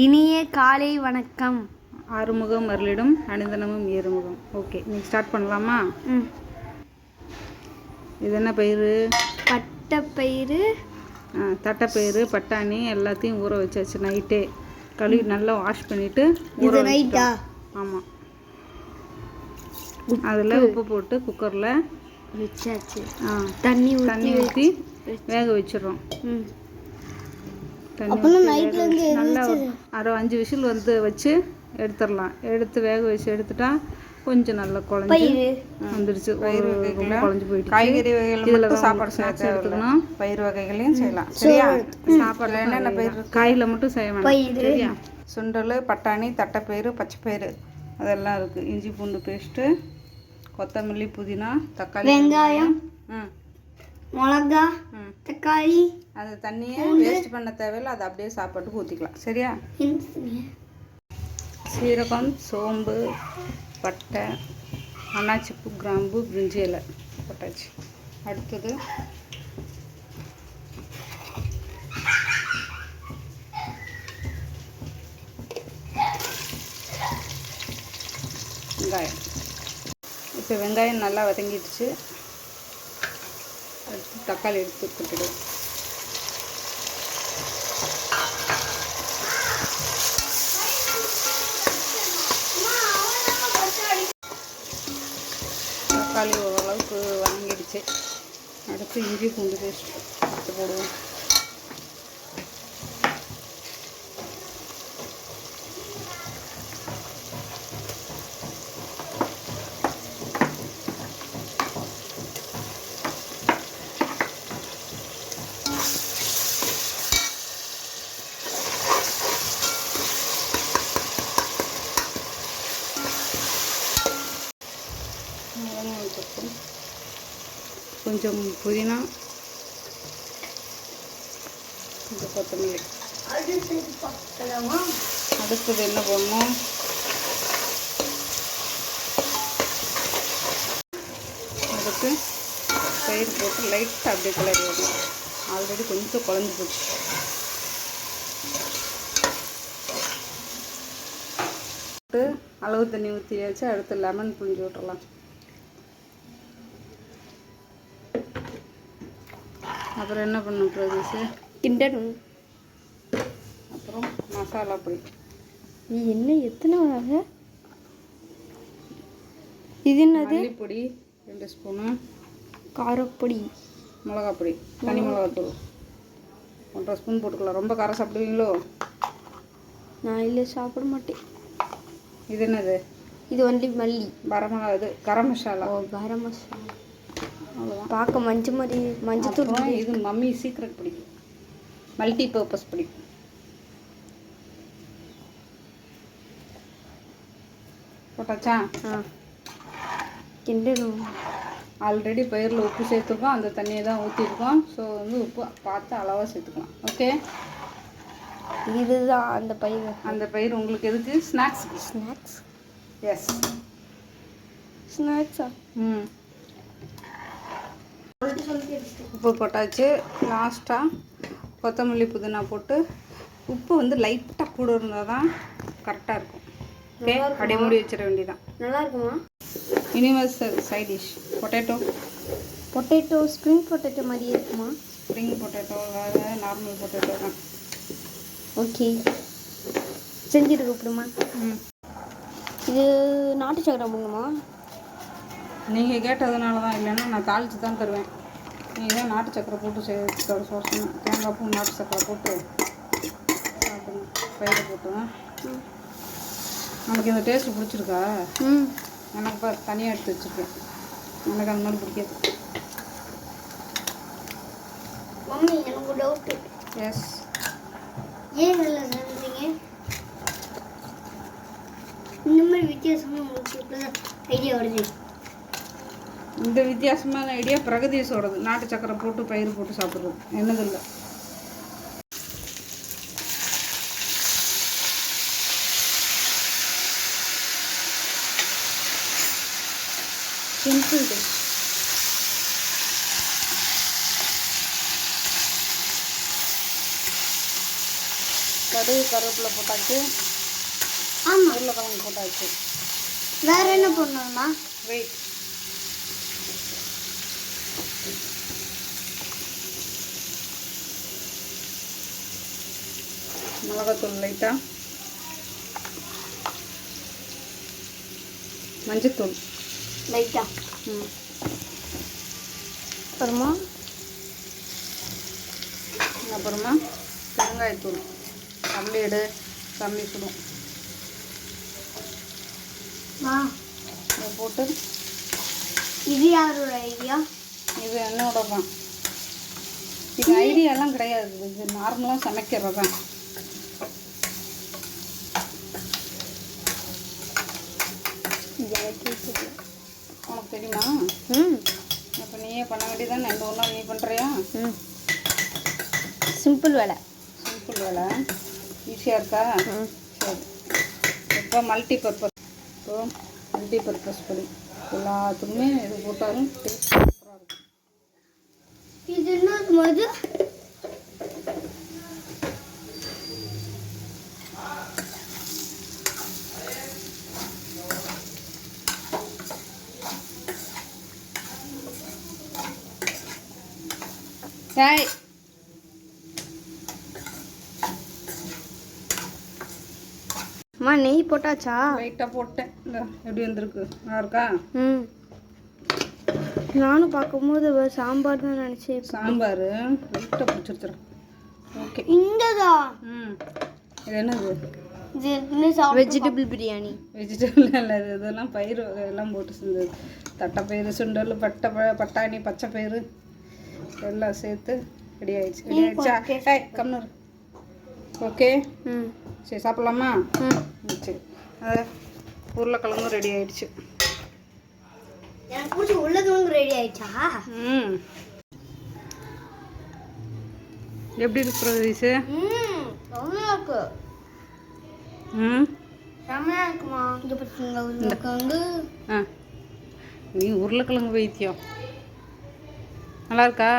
இனிய காலை வணக்கம். ஆறுமுகம் அருளிடும் அணிந்தனமும் ஏறுமுகம். ஓகே, நீங்கள் ஸ்டார்ட் பண்ணலாமா? இது என்ன பயிறு? பட்டைப்பயிறு. தட்டைப்பயிறு, பட்டாணி எல்லாத்தையும் ஊற வச்சாச்சு நைட்டே. கழுவி நல்லா வாஷ் பண்ணிவிட்டு ஊற நைட்டா? ஆமாம். அதில் உப்பு போட்டு குக்கரில் வச்சாச்சு. தண்ணி ஊற்றி வேக வச்சிடுறோம். நல்லா 5 விசில் வச்சு எடுத்துடலாம். எடுத்து வேக வச்சு எடுத்துட்டா கொஞ்சம் நல்லா குழஞ்சி வந்துடுச்சு. ரொம்ப குழஞ்சி போயிட்டு காய்கறி வகைகள் சாப்பாடு ஸ்நாக்ஸ் எடுத்துக்கணும். பயிர் வகைகளையும் செய்யலாம். சரியா? சாப்பாடு என்னென்ன பயிர்? காயில் மட்டும் செய்ய வேண்டாம். சரியா? சுண்டல், பட்டாணி, தட்டைப்பயிறு, பச்சைப்பயிறு அதெல்லாம் இருக்குது. இஞ்சி பூண்டு பேஸ்ட்டு, கொத்தமல்லி, புதினா, தக்காளி, வெங்காயம், மிளகா, தக்காளி. அது தண்ணியை வேஸ்ட் பண்ண தேவையில்லை. அதை அப்படியே சாப்பாட்டுக்கு ஊற்றிக்கலாம். சரியா? சீரகம், சோம்பு, பட்டை, அன்னாச்சிப்பூ, கிராம்பு, பிரிஞ்சி இலை போட்டாச்சு. அடுத்தது வெங்காயம். இப்போ வெங்காயம் நல்லா வதங்கிடுச்சு. அடுத்து தக்காளி எடுத்து கொட்டிடுவோம். தக்காளி ஓரளவுக்கு வதங்கிடுச்சு. அடுத்து இஞ்சி பூண்டு பேஸ்ட் எடுத்து போடுவோம். கொஞ்சம் புதினா, கொஞ்சம் கொத்தமல்லி. அடுத்தது என்ன பண்ணணும்? அதுக்கு தயிர் போட்டு லைட்டாக அப்படியே கிளறி வரணும். ஆல்ரெடி கொஞ்சம் குழஞ்சி போச்சு. அளவு தண்ணி ஊற்றியாச்சு. அடுத்து லெமன் புழிஞ்சு விட்டுறலாம். அப்புறம் என்ன பண்ணணும் பிரதேஷ்? கிண்டணும். அப்புறம் மசாலா பொடி. நீ என்ன எத்தனை வகை? இது என்னது? மல்லிப்பொடி 2 ஸ்பூனு, காரப்பொடி, மிளகாப்பொடி, தனி மிளகாத்தூள் 1.5 ஸ்பூன் போட்டுக்கலாம். ரொம்ப காரம் சாப்பிடுவீங்களோ? நான் இல்லை, சாப்பிட மாட்டேன். இது என்னது? இது ஒன்லி மல்லி. இது கரம் மசாலா. ஓ, கரம் மசாலா. அவ்வளோதான். பார்க்க மஞ்சள் மாதிரி மஞ்சத்தூள். இது மம்மி சீக்ரெட் பொடி, மல்டி பர்பஸ் பொடி. போட்டாச்சா? கிண்டணும். ஆல்ரெடி பயிரில் உப்பு சேர்த்துருக்கோம். அந்த தண்ணியை தான் ஊற்றிருக்கோம். ஸோ உப்பு பார்த்து அளவாக சேர்த்துக்கலாம். ஓகே, இதுதான் அந்த பயிர். அந்த பயிர் உங்களுக்கு எதுக்கு? ஸ்நாக்ஸ். ஸ்நாக்ஸ்? எஸ், ஸ்நாக்ஸா? உப்பு போட்டாச்சு. லாஸ்ட்டாக கொத்தமல்லி, புதினா போட்டு உப்பு லைட்டாக கூட இருந்தால் தான் கரெக்டாக இருக்கும். ஓகே, அப்படியே மூடி வச்சிட வேண்டியதான். நல்லா இருக்குமா? Universal side dish potato. Spring potato மாதிரி இருக்குமா? ஸ்ப்ரிங் பொட்டேட்டோ வேறு, நார்மல் பொட்டேட்டோ தான். ஓகே, செஞ்சுட்டு கூப்பிடுமா? இது நாட்டு சக்கரை போடணுமா? நீங்கள் கேட்டதுனால தான். இல்லைன்னா நான் தாளித்து தான் தருவேன். நீங்கள் தான் நாட்டு சக்கரை போட்டு சோசணும். தேங்காய் பூ, நாட்டு சக்கரை போட்டு சாப்பிடுங்க. பயிரை போட்டுங்க. நமக்கு இந்த டேஸ்ட்டு பிடிச்சிருக்கா? எனக்கு இப்போ தனியாக எடுத்து வச்சுருக்கேன். எனக்கு அந்த மாதிரி பிடிக்காது. மம்மி, எனக்கு டவுட்டு. எஸ். ஏன் நல்லா செஞ்சீங்க? இந்த மாதிரி வித்தியாசமாக உங்களுக்கு ஐடியா வருது. இந்த வித்தியாசமான ஐடியா பிரகதீஷோடது. நாட்டு சக்கரை போட்டு பயிர் போட்டு சாப்பிட்றது என்னதில்லை. Simple dish. கடுகு கருவேப்பிலை போட்டாச்சு. ஆமாம், உருளைக்கிழங்கு போட்டாச்சு. வேற என்ன பண்ணணும்மா? வெயிட். மிளகாத்தூள் லைட்டாக, மஞ்சத்தூள் லைட்டா. அப்புறமா பெருங்காயத்தூள். கம்பி எடு, கம்பி சுடும். இதை போட்டு, இது யாரோட ஐடியா? இது என்னோட தான். இது ஐடியாலாம் கிடையாது, இது நார்மலாக சமைக்கிறது தான். உனக்கு தெரியுமா? அப்போ நீயே பண்ண வேண்டியதானே. இந்த ஒன்றா நீ பண்ணுறியா? சிம்பிள் வேலை. சிம்பிள் வேலை, ஈஸியாக இருக்கா? சரி. இப்போ மல்டி பர்பஸ் பொடி எல்லாத்துக்குமே இது போட்டாலும் டேஸ்ட் சூப்பராக இருக்கும். இது என்ன மது? ஹாய். அம்மா நெய் போட்டாச்சா? லைட்டாக போட்டேன். இந்த எப்படி வந்திருக்கு? நல்லா இருக்கா? நானும் பார்க்கும்போது சாம்பார் தான் நினச்சேன். சாம்பார் லைட்டாக பிடிச்சிருச்சுறேன். ஓகே. இந்ததா? இது என்னது? இது வெஜிடபிள் பிரியாணி. வெஜிடபிள் இல்லை, இதெல்லாம் பயிர் எல்லாம் போட்டு செஞ்சது. தட்டைப்பயிறு, சுண்டல், பட்டாணி, பச்சை பயிறு எல்லாம் சேர்த்து ரெடி ஆயிடுச்சு. ரெடி ஆயிடுச்சா? ஏய் கம்னூர். ஓகே. சரி, சாப்பிட்லாமா? சரி. உருளைக்கிழங்கும் ரெடி ஆயிடுச்சு. எனக்கு பிடிச்ச உருளைக்கிழங்கு ரெடி ஆயிடுச்சா? எப்படி இருக்கு பிரதீஷ்? செம்மையா இருக்கு. செம்மையா இருக்குமா? இங்கே பார்த்தீங்க உருளைக்கிழங்கு. நீ உருளைக்கிழங்கு வைத்தியம் நல்லா இருக்கா?